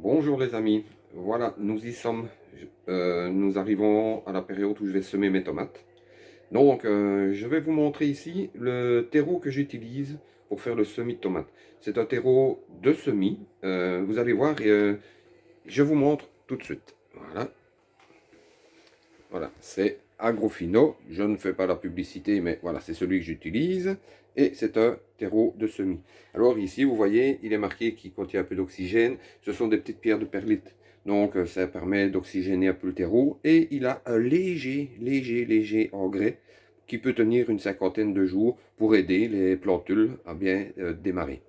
Bonjour les amis, voilà, nous y sommes. Nous arrivons à la période où je vais semer mes tomates. Donc, je vais vous montrer ici le terreau que j'utilise pour faire le semis de tomates. C'est un terreau de semis, vous allez voir, et, je vous montre tout de suite. Voilà, voilà, c'est Agrofino. Je ne fais pas la publicité, mais voilà, c'est celui que j'utilise. Et c'est un terreau de semis. Alors ici, vous voyez, il est marqué qu'il contient un peu d'oxygène. Ce sont des petites pierres de perlite. Donc ça permet d'oxygéner un peu le terreau. Et il a un léger engrais qui peut tenir une cinquantaine de jours pour aider les plantules à bien démarrer.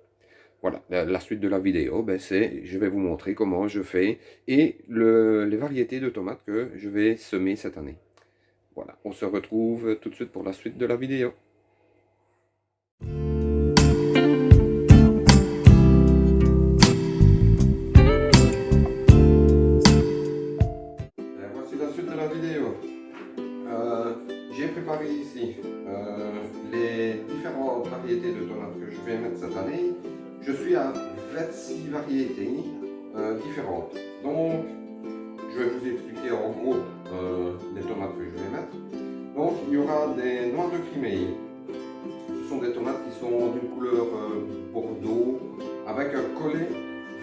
Voilà, la suite de la vidéo, ben je vais vous montrer comment je fais et les variétés de tomates que je vais semer cette année. Voilà, on se retrouve tout de suite pour la suite de la vidéo. Voici la suite de la vidéo. J'ai préparé ici les différentes variétés de tomates que je vais mettre cette année. Je suis à 26 variétés différentes. Donc, je vais vous expliquer en gros les tomates que je vais mettre. Donc, il y aura des noirs de Crimée. Ce sont des tomates qui sont d'une couleur bordeaux avec un collet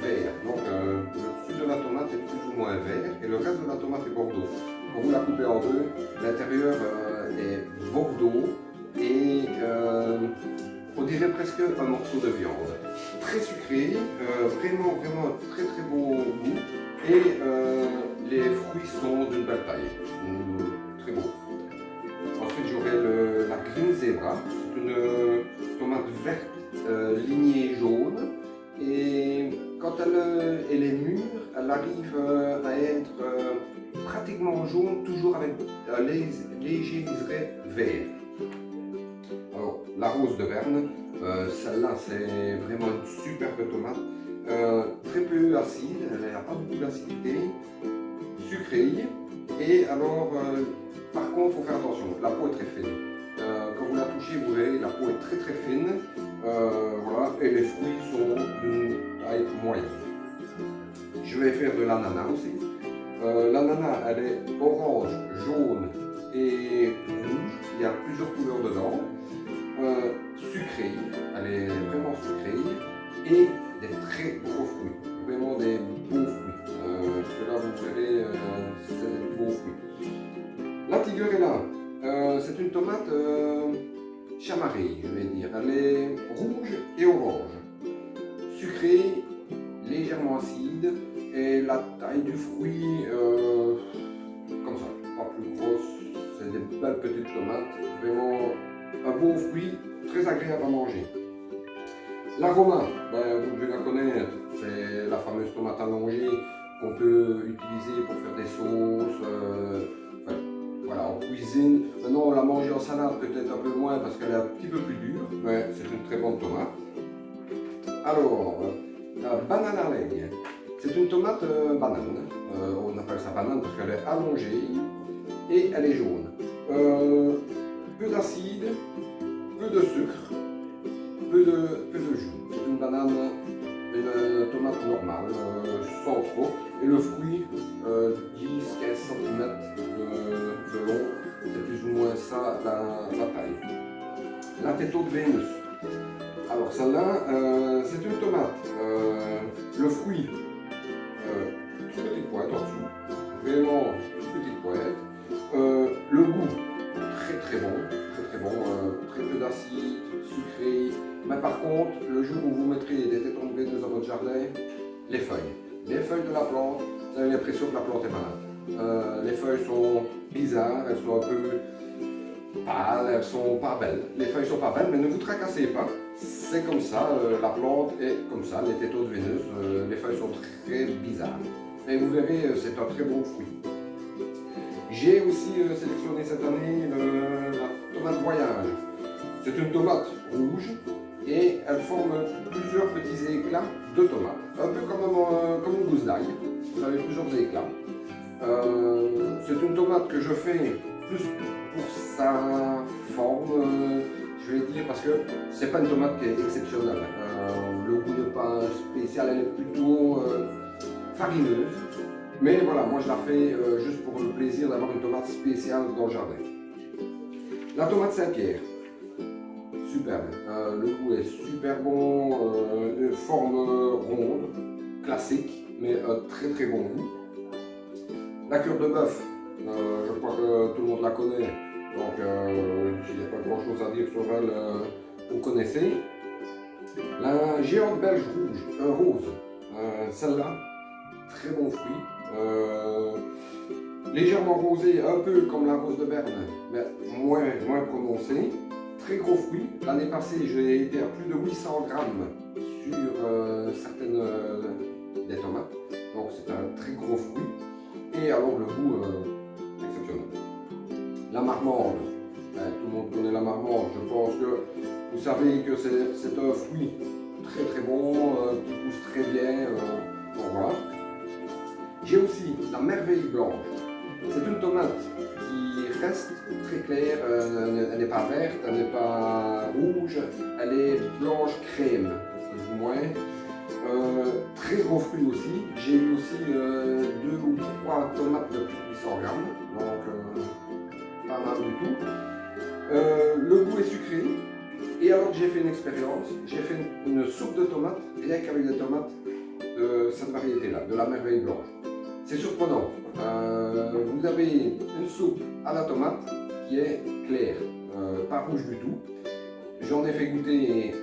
vert. Donc, le dessus de la tomate est plus ou moins vert et le reste de la tomate est bordeaux. Quand vous la coupez en deux, l'intérieur est bordeaux et on dirait presque un morceau de viande. Très sucré, vraiment très beau goût et les fruits sont d'une belle taille, très beau. Ensuite j'aurai la Green Zebra, c'est une tomate verte lignée jaune et quand elle est mûre, elle arrive à être pratiquement jaune, toujours avec un léger liseré vert. Alors, la rose de Verne, celle-là c'est vraiment une superbe tomate, très peu acide, elle n'a pas beaucoup d'acidité, sucrée, et alors par contre il faut faire attention, la peau est très fine. Quand vous la touchez, vous verrez, la peau est très fine, voilà, et les fruits sont d'une taille moyenne. Je vais faire de l'ananas aussi. L'ananas, elle est orange, jaune et rouge. Il y a plusieurs couleurs dedans. Sucrée, elle est vraiment sucrée et des très gros fruits, vraiment des beaux fruits. Là vous verrez, c'est des beaux fruits. La Tigerella, c'est une tomate chamarrée, je vais dire. Elle est rouge et orange, sucrée, légèrement acide et la taille du fruit comme ça, pas plus grosse. C'est des belles petites tomates, vraiment un beau fruit, très agréable à manger. L'aroma, vous devez la connaître, c'est la fameuse tomate allongée qu'on peut utiliser pour faire des sauces, voilà, en cuisine. Maintenant on la mange en salade peut-être un peu moins parce qu'elle est un petit peu plus dure, mais c'est une très bonne tomate. Alors, la banane à l'aigle, c'est une tomate banane, on appelle ça banane parce qu'elle est allongée et elle est jaune. Peu d'acide, peu de sucre, peu de jus. C'est une banane, une tomate normale, sans trop. Et le fruit, 10-15 cm de long, c'est plus ou moins ça la taille. La tête de Vénus. Alors celle-là, c'est une tomate. Le fruit, toute petite pointe en dessous, vraiment toute petite pointe. Le goût, très bon, très peu d'acide, sucré. Mais par contre, le jour où vous mettrez des tétons de Vénus dans votre jardin, les feuilles de la plante, vous avez l'impression que la plante est malade. Les feuilles sont bizarres, elles sont un peu pâles, elles sont pas belles. Les feuilles sont pas belles, mais ne vous tracassez pas. C'est comme ça, la plante est comme ça, les tétons de Vénus, les feuilles sont très bizarres. Mais vous verrez, c'est un très bon fruit. J'ai aussi sélectionné cette année la tomate voyage. C'est une tomate rouge et elle forme plusieurs petits éclats de tomates. Un peu comme une gousse d'ail. Vous avez plusieurs éclats. C'est une tomate que je fais plus pour sa forme, je vais dire, parce que c'est pas une tomate qui est exceptionnelle. Le goût n'est pas spécial, elle est plutôt farineuse. Mais voilà, moi je la fais juste pour le plaisir d'avoir une tomate spéciale dans le jardin. La tomate Saint-Pierre, superbe. Le goût est super bon, une forme ronde, classique, mais très très bon goût. La cure de bœuf, je crois que tout le monde la connaît, donc il n'y a pas grand chose à dire sur elle, vous connaissez. La géante belge rose, celle-là, très bon fruit, légèrement rosé, un peu comme la rose de Berne, mais moins prononcé. Très gros fruit. L'année passée, j'ai été à plus de 800 grammes sur certaines des tomates, donc c'est un très gros fruit. Et alors le goût exceptionnel. La marmande, tout le monde connaît la marmande, je pense que vous savez que c'est un fruit très très bon, qui pousse très bien, donc voilà. J'ai aussi la merveille blanche, c'est une tomate qui reste très claire, elle n'est pas verte, elle n'est pas rouge, elle est blanche crème, plus ou moins. Très gros fruit aussi. J'ai eu aussi 2 ou 3 tomates de plus de 800 grammes, donc pas mal du tout. Le goût est sucré. Et alors j'ai fait une expérience, j'ai fait une soupe de tomates, rien qu'avec des tomates de cette variété-là, de la merveille blanche. C'est surprenant. Vous avez une soupe à la tomate qui est claire, pas rouge du tout. J'en ai fait goûter,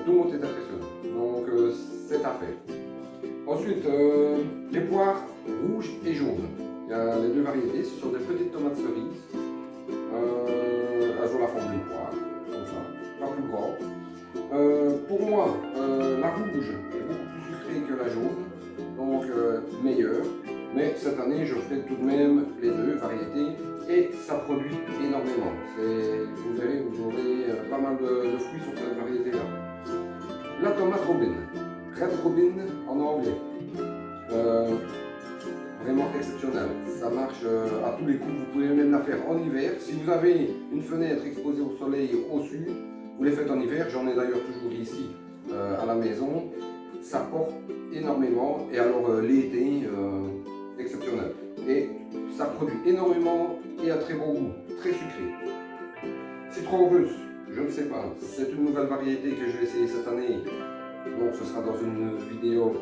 tout le monde est impressionné. Donc c'est à faire. Ensuite, les poires rouges et jaunes. Il y a les deux variétés, ce sont des petites tomates cerises. Elles ont la forme d'une poire, comme ça, pas plus grand. Pour moi, la rouge est beaucoup plus sucrée que la jaune, donc meilleure. Mais cette année, je ferai tout de même les deux variétés et ça produit énormément. Vous verrez, vous aurez pas mal de fruits sur cette variété-là. La tomate Robin, Red Robin en anglais. Vraiment exceptionnel. Ça marche à tous les coups. Vous pouvez même la faire en hiver. Si vous avez une fenêtre exposée au soleil au sud, vous les faites en hiver. J'en ai d'ailleurs toujours ici à la maison. Ça porte énormément. Et alors l'été, exceptionnel. Et ça produit énormément et à très bon goût, très sucré. Citron russe, je ne sais pas. C'est une nouvelle variété que je vais essayer cette année. Donc ce sera dans une vidéo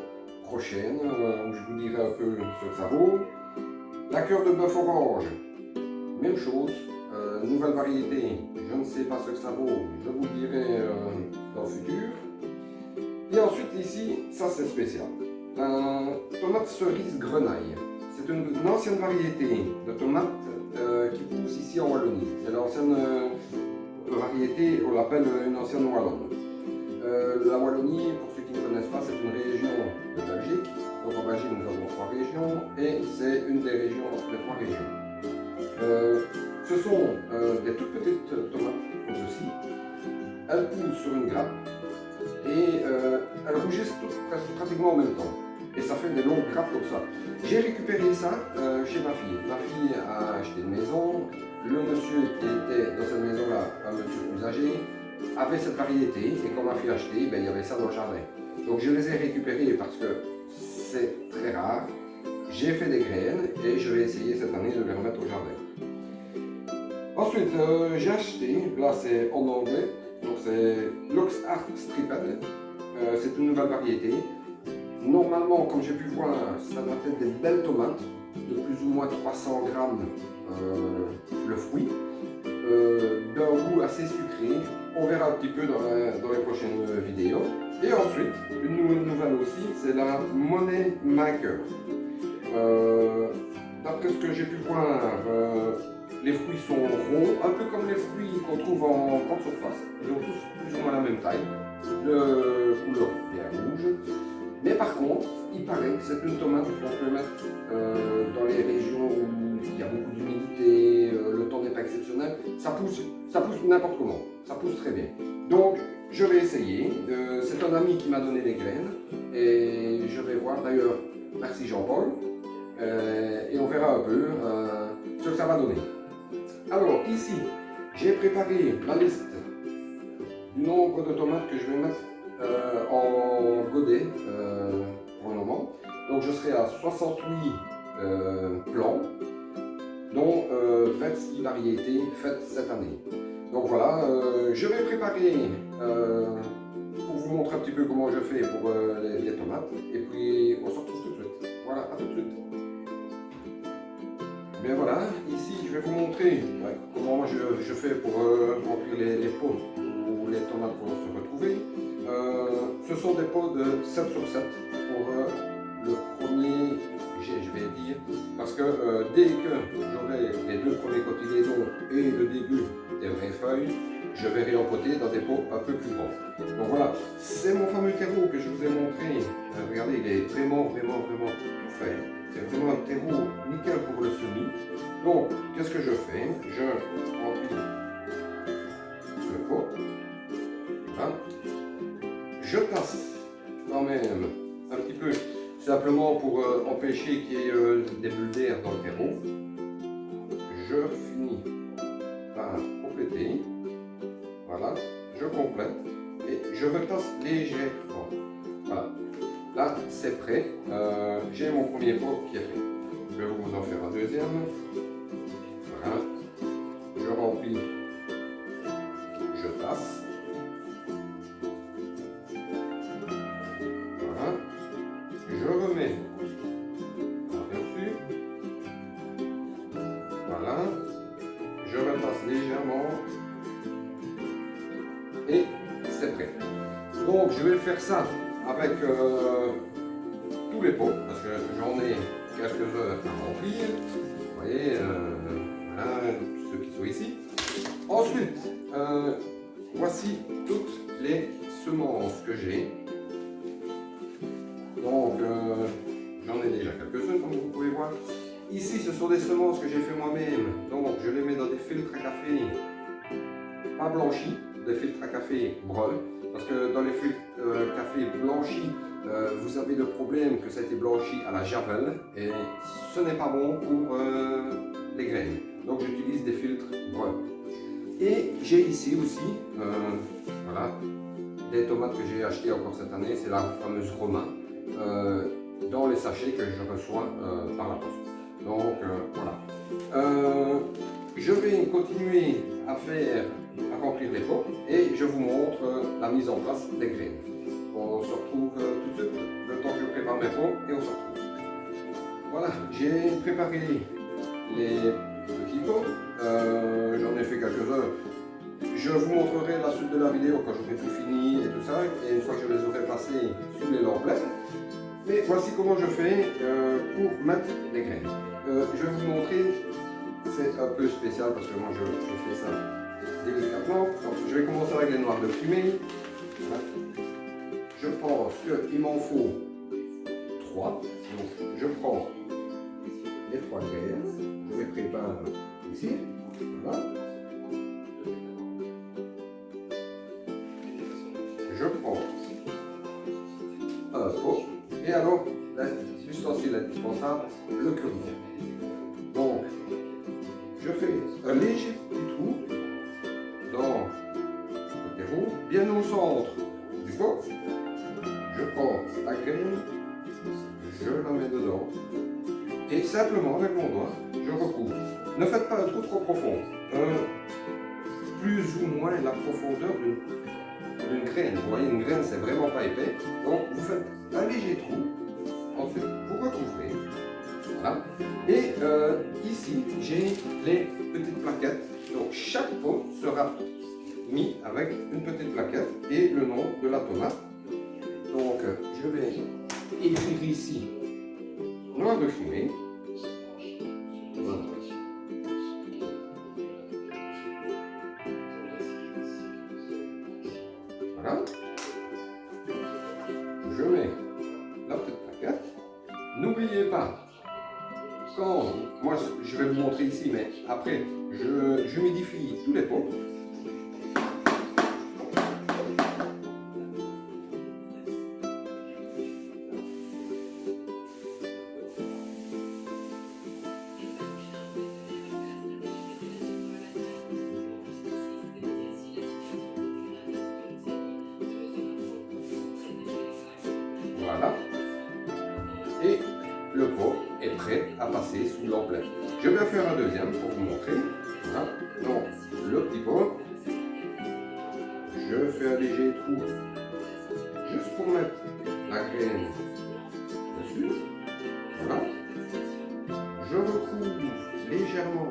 prochaine où je vous dirai un peu ce que ça vaut. La cœur de bœuf orange, même chose, nouvelle variété, je ne sais pas ce que ça vaut, je vous le dirai dans le futur. Et ensuite ici, ça c'est spécial, tomate cerise grenaille. C'est une ancienne variété de tomates qui pousse ici en Wallonie. C'est l'ancienne variété, on l'appelle une ancienne wallonne. La Wallonie, pour ceux qui ne connaissent pas, c'est une région de Belgique. Donc en Belgique, nous avons 3 régions et c'est une des régions, des 3 régions. Ce sont des toutes petites tomates comme ceci. Elles poussent sur une grappe et elles rougissent toutes pratiquement en même temps. Et ça fait des longues grappes comme ça. J'ai récupéré ça chez ma fille. Ma fille a acheté une maison. Le monsieur qui était dans cette maison-là, un monsieur plus âgé, avait cette variété et quand ma fille a acheté, ben, il y avait ça dans le jardin. Donc je les ai récupérés parce que c'est très rare. J'ai fait des graines et je vais essayer cette année de les remettre au jardin. Ensuite, j'ai acheté, là c'est en anglais, donc c'est Loxart Striped. C'est une nouvelle variété. Normalement, comme j'ai pu voir, ça doit être des belles tomates de plus ou moins 300 grammes le fruit, d'un goût assez sucré. On verra un petit peu dans les prochaines vidéos. Et ensuite, une nouvelle aussi, c'est la Money Maker. D'après ce que j'ai pu voir, les fruits sont ronds, un peu comme les fruits qu'on trouve en grande surface. Ils ont tous plus ou moins la même taille, de couleur bien rouge. Mais par contre, il paraît que c'est une tomate qu'on peut mettre dans les régions où il y a beaucoup d'humidité, le temps n'est pas exceptionnel. Ça pousse n'importe comment, ça pousse très bien. Donc, je vais essayer. C'est un ami qui m'a donné les graines et je vais voir. D'ailleurs, merci Jean-Paul. Et on verra un peu ce que ça va donner. Alors, ici, j'ai préparé la liste du nombre de tomates que je vais mettre en godet pour le moment. Donc je serai à 68 plants, dont 26 variétés faites cette année. Donc voilà, je vais préparer pour vous montrer un petit peu comment je fais pour les tomates. Et puis on se retrouve tout de suite. Voilà, à tout de suite. Bien voilà, ici je vais vous montrer comment je fais pour remplir les pots où les tomates vont se retrouver. Ce sont des pots de 7 sur 7 pour le premier jet, je vais dire, parce que dès que j'aurai les 2 premiers cotylédons et le début des vraies feuilles, je vais réempoter dans des pots un peu plus grands. Donc voilà, c'est mon fameux terreau que je vous ai montré. Regardez, il est vraiment tout fait. C'est vraiment un terreau nickel pour le semis. Donc, qu'est-ce que je fais? Je remplis le pot. Voilà. Je tasse quand même un petit peu, simplement pour empêcher qu'il y ait des bulles d'air dans le terreau. Je finis par compléter. Voilà, je complète et je retasse légèrement. Voilà. Là, c'est prêt. J'ai mon premier pot qui est fait. Je vais vous en faire un deuxième. Voilà. Je remplis. Je tasse. Voilà. Je remets par-dessus. Voilà. Je repasse légèrement. Et c'est prêt. Donc, je vais faire ça avec tous les pots, parce que j'en ai quelques heures à remplir. Vous voyez, voilà, ceux qui sont ici. Ensuite, voici toutes les semences que j'ai. Donc, j'en ai déjà quelques-unes, comme vous pouvez voir. Ici, ce sont des semences que j'ai fait moi-même. Donc, je les mets dans des filtres à café pas blanchis, des filtres à café brun. Parce que dans les filtres café blanchis, vous avez le problème que ça a été blanchi à la javel et ce n'est pas bon pour les graines. Donc j'utilise des filtres bruns. Et j'ai ici aussi voilà, des tomates que j'ai achetées encore cette année, c'est la fameuse Romain, dans les sachets que je reçois par la poste. Donc voilà. Je vais continuer à remplir les pots et je vous montre la mise en place des graines. On se retrouve tout de suite, le temps que je prépare mes pots et on se retrouve. Voilà, j'ai préparé les petits pots, j'en ai fait quelques heures. Je vous montrerai la suite de la vidéo quand j'aurai tout fini et tout ça, et une fois que je les aurai passés sous les lampes. Mais voici comment je fais pour mettre les graines. Je vais vous montrer, c'est un peu spécial parce que moi je fais ça délicatement. Donc, je vais commencer avec les noires de fumée. Voilà. Je pense qu'il m'en faut 3. Donc je prends les 3 graines, je les prépare ici. Voilà. Je prends un pot et alors l'ustensile indispensable, le cure-dent. Donc je fais un léger petit trou dans le terreau, bien au centre du pot. Je prends la graine, je la mets dedans et simplement avec mon doigt, je recouvre. Ne faites pas un trou trop profond, plus ou moins la profondeur d'une graine. Vous voyez, une graine c'est vraiment pas épais, donc vous faites un léger trou, ensuite vous recouvrez. Voilà. Et ici j'ai les petites plaquettes, donc chaque pot sera mis avec une petite plaquette et le nom de la tomate. Donc je vais écrire ici noir de fumée. Voilà. Voilà. Je mets la petite plaquette. N'oubliez pas, quand moi je vais vous montrer ici, mais après j'humidifie tous les pots. Voilà. et le pot est prêt à passer sous l'emplette. Je vais faire un deuxième pour vous montrer. Voilà. Donc, le petit pot, je fais un léger trou juste pour mettre la graine dessus. Voilà. Je recouvre légèrement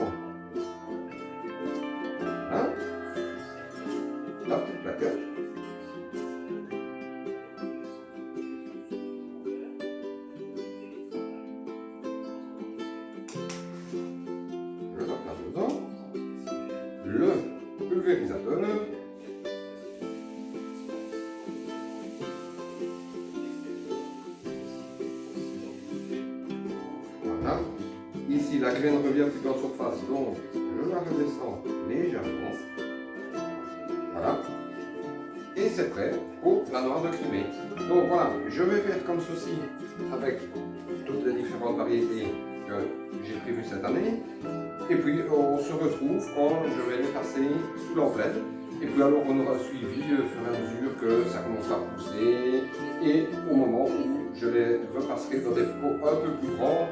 la petite plaquette. Je la place dedans. Le pulvérisateur. Voilà. Ici, la graine revient un petit peu en surface, donc je la redescends légèrement. Voilà. Et c'est prêt pour la noix de Crimée. Donc voilà, je vais faire comme ceci avec toutes les différentes variétés que j'ai prévues cette année. Et puis on se retrouve quand je vais les passer sous l'emplette. Et puis alors on aura suivi au fur et à mesure que ça commencera à pousser. Et au moment où je les repasserai dans des pots un peu plus grands,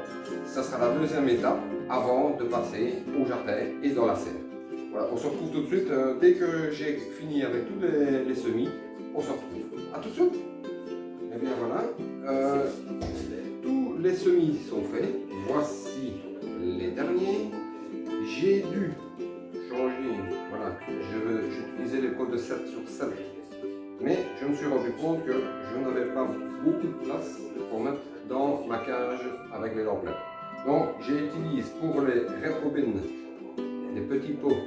ça sera la deuxième étape avant de passer au jardin et dans la serre. Voilà, on se retrouve tout de suite dès que j'ai fini avec tous les semis. On se retrouve. A tout de suite. Et bien voilà, tous les semis sont faits. Voici les derniers. J'ai dû changer. Voilà, j'utilisais les pots de 7 sur 7. Mais je me suis rendu compte que je n'avais pas beaucoup de place pour mettre dans ma cage avec les lamplettes. Donc j'utilise pour les rétrobines des petits pots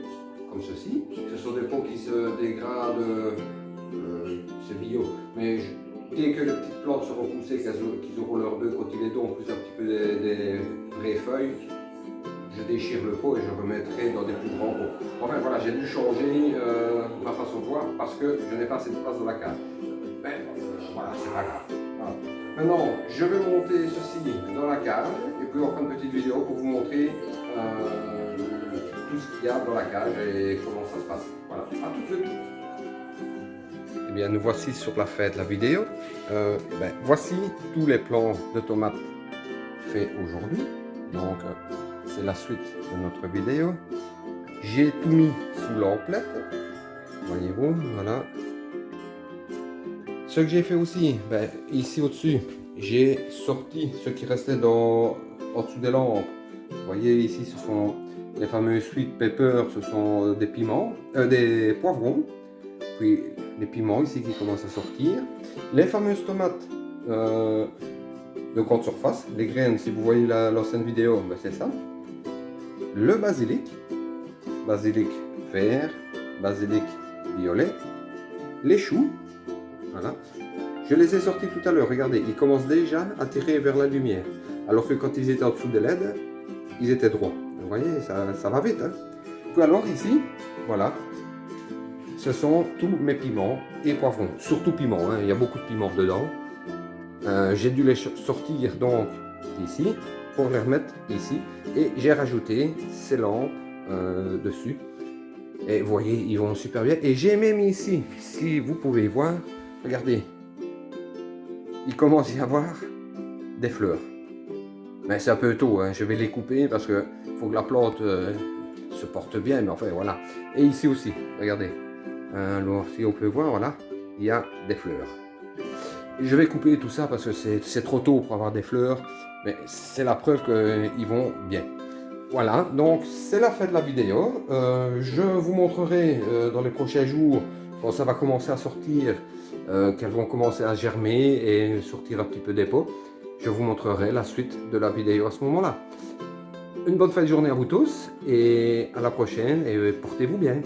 comme ceci. Ce sont des pots qui se dégradent, c'est bio. Mais dès que les petites plantes seront poussées, qu'ils auront leurs deux cotylédons, plus un petit peu des vraies feuilles, je déchire le pot et je remettrai dans des plus grands pots. Enfin voilà, j'ai dû changer ma façon de voir parce que je n'ai pas assez de place dans la cage. Mais voilà, c'est pas grave. Voilà. Maintenant, je vais monter ceci dans la cage et puis on fera une petite vidéo pour vous montrer tout ce qu'il y a dans la cage et comment ça se passe. Voilà, à tout de suite. Eh bien, nous voici sur la fin de la vidéo. Voici tous les plants de tomates faits aujourd'hui. Donc, c'est la suite de notre vidéo. J'ai tout mis sous l'emplette. Voyez-vous, voilà. Ce que j'ai fait aussi, ici au-dessus, j'ai sorti ce qui restait en dessous des lampes. Vous voyez ici, ce sont les fameux sweet peppers, ce sont des piments, des poivrons. Puis les piments ici qui commencent à sortir. Les fameuses tomates de grande surface, les graines, si vous voyez l'ancienne vidéo, c'est ça. Le basilic vert, basilic violet, les choux, voilà. Je les ai sortis tout à l'heure, regardez, ils commencent déjà à tirer vers la lumière, alors que quand ils étaient en dessous des LED, ils étaient droits. Vous voyez, ça va vite. Hein. Puis alors ici, voilà, ce sont tous mes piments et poivrons, surtout piments, hein. Il y a beaucoup de piments dedans. J'ai dû les sortir donc ici pour les remettre ici et j'ai rajouté ces lampes dessus et vous voyez ils vont super bien et j'ai même ici, si vous pouvez voir, regardez, il commence à y avoir des fleurs, mais c'est un peu tôt, hein. Je vais les couper parce que faut que la plante se porte bien, mais enfin voilà. Et ici aussi, regardez, alors si on peut voir, voilà, il y a des fleurs. Je vais couper tout ça parce que c'est trop tôt pour avoir des fleurs, mais c'est la preuve qu'ils vont bien. Voilà, donc c'est la fin de la vidéo. Je vous montrerai dans les prochains jours quand ça va commencer à sortir, qu'elles vont commencer à germer et sortir un petit peu des pots. Je vous montrerai la suite de la vidéo à ce moment-là. Une bonne fin de journée à vous tous et à la prochaine et portez-vous bien.